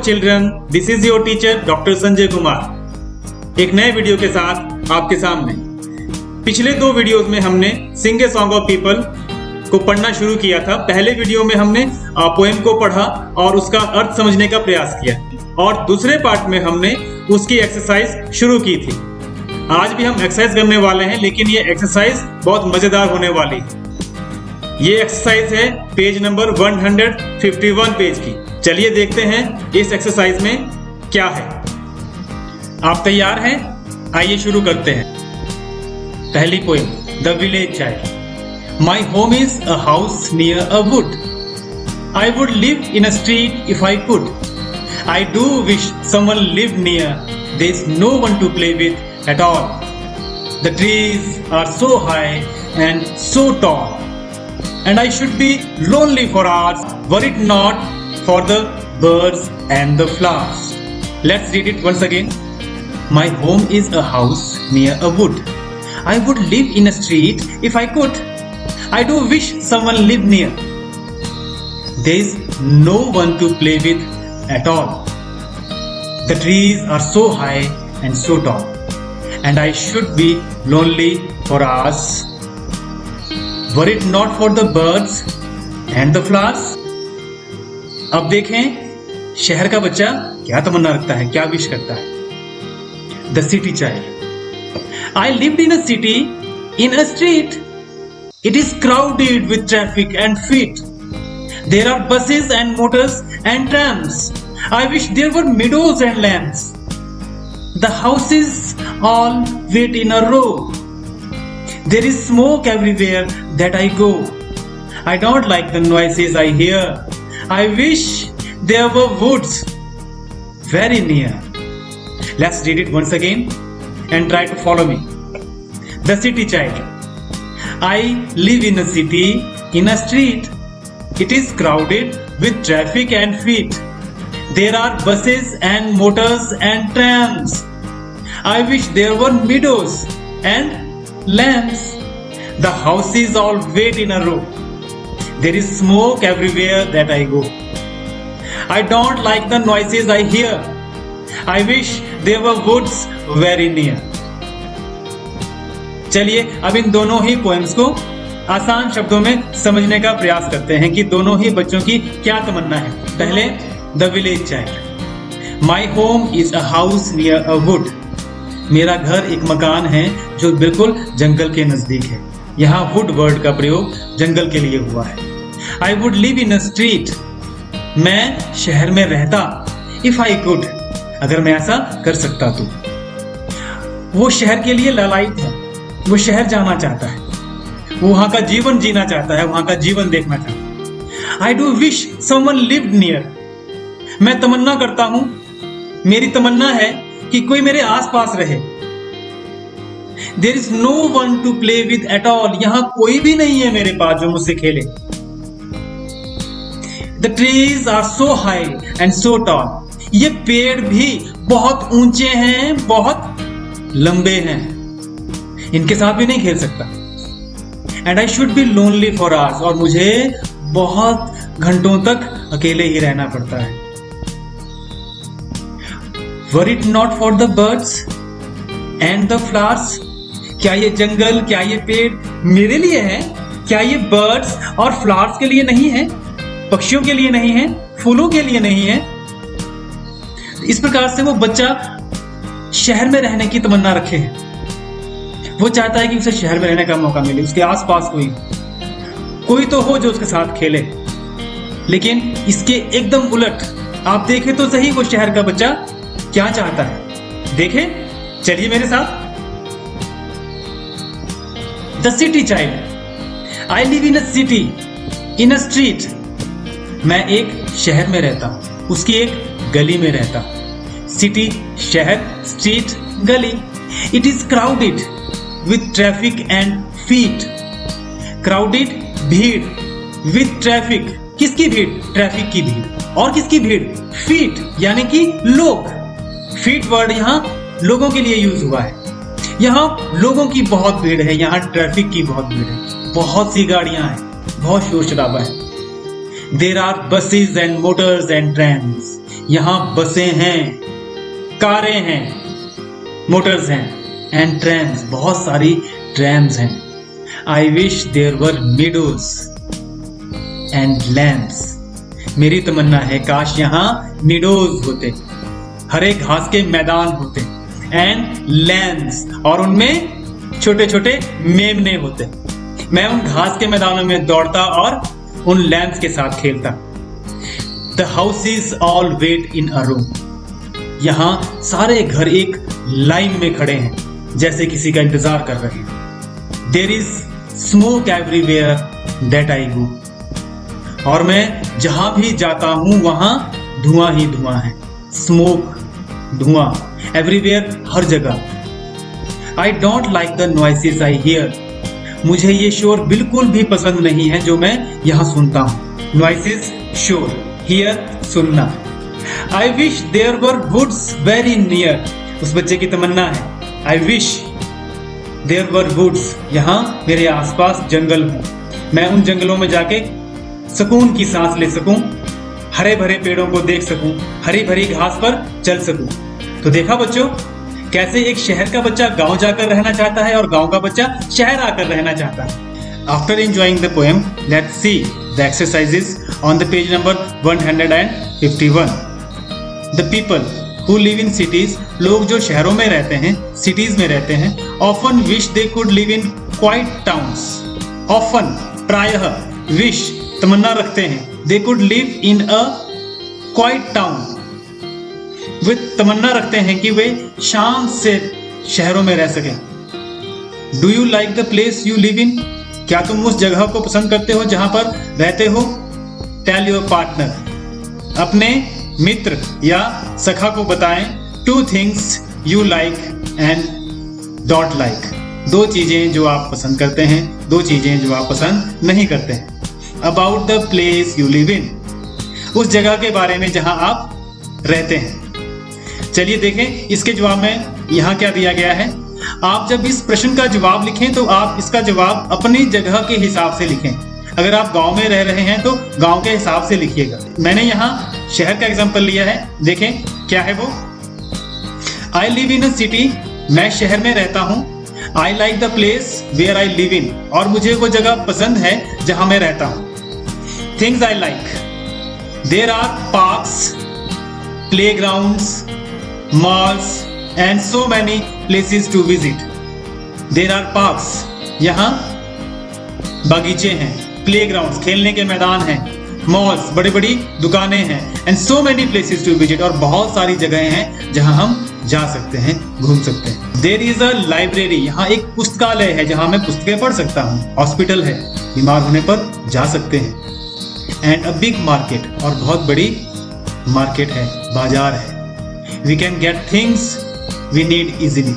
Children, this is your teacher doctor Sanjay Kumar, एक नए video के साथ आपके सामने। पिछले दो वीडियोस में हमने सिंग ए सॉन्ग ऑफ पीपल को पढ़ना शुरू किया था। पहले वीडियो में हमने पोएम को पढ़ा और उसका अर्थ समझने का प्रयास किया, और दूसरे पार्ट में हमने उसकी एक्सरसाइज शुरू की थी। आज भी हम एक्सरसाइज करने वाले हैं, लेकिन ये एक्सरसाइज बहुत मजेदार होने वाली है। ये एक्सरसाइज है पेज नंबर 151 पेज की। चलिए देखते हैं इस एक्सरसाइज में क्या है। आप तैयार हैं? आइए शुरू करते हैं। पहली poem, the village child. My home is a house near a wood. I would live in a street if I could. I do wish someone live near. There is no one to play with at all. The trees are so high and so tall, and I should be lonely for hours were it not for the birds and the flowers. Let's read it once again. My home is a house near a wood. I would live in a street if I could. I do wish someone lived near. There is no one to play with at all. The trees are so high and so tall, and I should be lonely for hours were it not for the birds and the flowers. अब देखें शहर का बच्चा क्या तमन्ना रखता है, क्या wish करता है। The city child. I lived in a city, in a street. It is crowded with traffic and feet. There are buses and motors and trams. I wish there were meadows and lambs. The houses all wait in a row. There is smoke everywhere that I go. I don't like the noises I hear. I wish there were woods very near. Let's read it once again and try to follow me. The city child. I live in a city, in a street. It is crowded with traffic and feet. There are buses and motors and trams. I wish there were meadows and lambs. The houses all wait in a row. There is smoke everywhere that I go. I don't like the noises I hear. I wish there were woods very near. चलिए अब इन दोनों ही poems को आसान शब्दों में समझने का प्रयास करते हैं कि दोनों ही बच्चों की क्या तमन्ना है। पहले the village child. My home is a house near a would. मेरा घर एक मकान है जो बिल्कुल जंगल के नजदीक है। यहाँ वुड वर्ड का प्रयोग जंगल के लिए हुआ है। आई would live in a street. मैं शहर में रहता, इफ आई कुड, अगर मैं ऐसा कर सकता तो। वो शहर के लिए लालायित है, वो शहर जाना चाहता है, वो वहां का जीवन जीना चाहता है, वहां का जीवन देखना चाहता है। आई do wish someone lived near. मैं तमन्ना करता हूं, मेरी तमन्ना है कि कोई मेरे आसपास रहे। There is no one to play with at all. यहां कोई भी नहीं है मेरे पास जो मुझसे खेले। The trees are so high and so tall. ये पेड़ भी बहुत ऊंचे हैं, बहुत लंबे हैं, इनके साथ भी नहीं खेल सकता। And I should be lonely for hours. और मुझे बहुत घंटों तक अकेले ही रहना पड़ता है। Were it not for the birds and the flowers? क्या ये जंगल, क्या ये पेड़ मेरे लिए है? क्या ये बर्ड्स और फ्लावर्स के लिए नहीं है? पक्षियों के लिए नहीं है? फूलों के लिए नहीं है? इस प्रकार से वो बच्चा शहर में रहने की तमन्ना रखे है। वो चाहता है कि उसे शहर में रहने का मौका मिले, उसके आसपास कोई तो हो जो उसके साथ खेले। लेकिन इसके एकदम उलट आप देखें तो सही, वो शहर का बच्चा क्या चाहता है। देखें, चलिए मेरे साथ। The city child. I live in a city, in a street. मैं एक शहर में रहता हूं, उसकी एक गली में रहता हूं। सिटी शहर, स्ट्रीट गली। It is crowded with traffic and feet. Crowded भीड़, विथ ट्रैफिक किसकी भीड़? ट्रैफिक की भीड़। और किसकी भीड़? फीट यानी कि लोग। फीट वर्ड यहाँ लोगों के लिए यूज हुआ है। यहाँ लोगों की बहुत भीड़ है, यहाँ ट्रैफिक की बहुत भीड़ है, बहुत सी गाड़ियां हैं, बहुत शोर शराबा है। There are buses and motors and trains. यहाँ बसें हैं, कारें हैं, मोटर्स हैं, एंड ट्रैम्स, बहुत सारी ट्रैम्स हैं। I wish there were meadows and lamps. मेरी तमन्ना है काश यहाँ मीडोज होते, हरे घास के मैदान होते, एंड लैम्प्स, और उनमें छोटे छोटे मेमने होते। मैं उन घास के मैदानों में दौड़ता और उन लैम्प्स के साथ खेलता। द हाउसेस ऑल वेट इन अ रो। यहाँ सारे घर एक लाइन में खड़े हैं, जैसे किसी का इंतजार कर रहे हैं। There is smoke everywhere that I go. और मैं जहां भी जाता हूं वहां धुआं ही धुआं है। स्मोक, धुआं, एवरीवेयर, हर जगह। I don't like the noises I hear. मुझे ये शोर बिल्कुल भी पसंद नहीं है जो मैं यहाँ सुनता हूँ। नॉइसेस, शोर, हियर, सुनना। I wish there were woods very near. उस बच्चे की तमन्ना है, I wish there were woods, यहाँ मेरे आसपास जंगल हो, मैं उन जंगलों में जाके सुकून की सांस ले सकूं, हरे भरे पेड़ों को देख सकूं, हरी भरी घास पर चल सकूं। तो देखा बच्चों, कैसे एक शहर का बच्चा गांव जाकर रहना चाहता है और गांव का बच्चा शहर आकर रहना चाहता है। After enjoying the poem, let's see the exercises on the page number 151। The people who live in cities, लोग जो शहरों में रहते हैं, सिटीज में रहते हैं, often wish they could live in quiet towns. Often, प्रायः, विश, तमन्ना रखते हैं, they could live in a quiet town, वे तमन्ना रखते हैं कि वे शांत से शहरों में रह सकें। Do you like the place you live in? क्या तुम उस जगह को पसंद करते हो जहां पर रहते हो? टेल योर पार्टनर, अपने मित्र या सखा को बताएं, 2 things you like and don't like। 2 चीजें जो आप पसंद करते हैं, 2 चीजें जो आप पसंद नहीं करते हैं। About the place you live in, उस जगह के बारे में जहां आप रहते हैं। चलिए देखें इसके जवाब में यहाँ क्या दिया गया है। आप जब इस प्रश्न का जवाब लिखें तो आप इसका जवाब अपनी जगह के हिसाब से लिखें। अगर आप गांव में रह रहे हैं तो गांव के हिसाब से लिखिएगा। मैंने यहाँ शहर का एग्जांपल लिया है, देखें क्या है वो। आई लिव इन अ सिटी, मैं शहर में रहता हूँ। I like the place where I live in, और मुझे वो जगह पसंद है जहां मैं रहता हूँ। Things I like, there are parks, playgrounds, malls and so many places to visit। There are parks, यहाँ बागीचे हैं, playgrounds, खेलने के मैदान हैं, malls, बड़ी बड़ी दुकानें हैं, and so many places to visit, और बहुत सारी जगहें हैं जहाँ हम जा सकते हैं, घूम सकते हैं। There is a library, यहाँ एक पुस्तकालय है जहाँ मैं पुस्तकें पढ़ सकता हूँ। हॉस्पिटल है, बीमार होने पर जा सकते हैं। And a big market, और बहुत बड़ी मार्केट है, बाजार है। We can get things we need easily।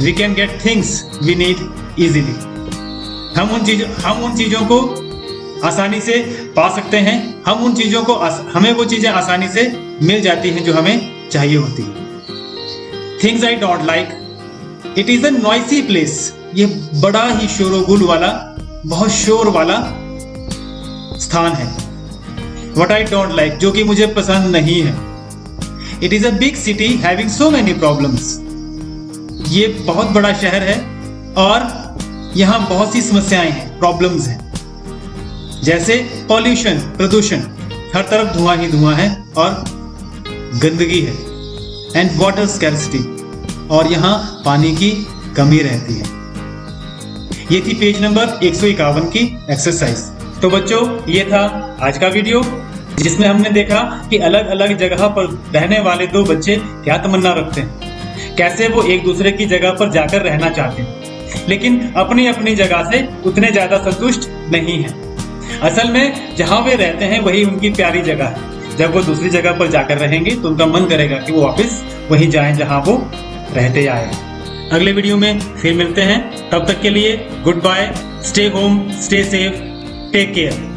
We can get things we need easily। हम उन चीजों को आसानी से पा सकते हैं। हम उन चीजों को हमें वो चीजें आसानी से मिल जाती हैं जो हमें चाहिए होती है। Things I don't like, it is a noisy place। ये बड़ा ही शोरगुल वाला, बहुत शोर वाला स्थान है। What I don't like, जो कि मुझे पसंद नहीं है। It is a big city having so many problems। ये बहुत बड़ा शहर है और यहाँ बहुत सी समस्याएं हैं, प्रॉब्लम्स हैं। जैसे पॉल्यूशन, प्रदूषण, हर तरफ धुआं ही धुआं है और गंदगी है। एंड वाटर स्कैर्सिटी, और यहाँ पानी की कमी रहती है। ये थी पेज नंबर 151 की एक्सरसाइज। तो बच्चों, ये था आज का वीडियो जिसमें हमने देखा कि अलग अलग जगह पर रहने वाले 2 बच्चे क्या तमन्ना रखते हैं, कैसे वो एक दूसरे की जगह पर जाकर रहना चाहते हैं, लेकिन अपनी अपनी जगह से उतने ज्यादा संतुष्ट नहीं हैं। असल में जहां वे रहते हैं वही उनकी प्यारी जगह है। जब वो दूसरी जगह पर जाकर रहेंगे तो उनका मन करेगा कि वो वापस वहीं जाएं जहां वो रहते आए। अगले वीडियो में फिर मिलते हैं, तब तक के लिए goodbye, stay home, stay safe, take care.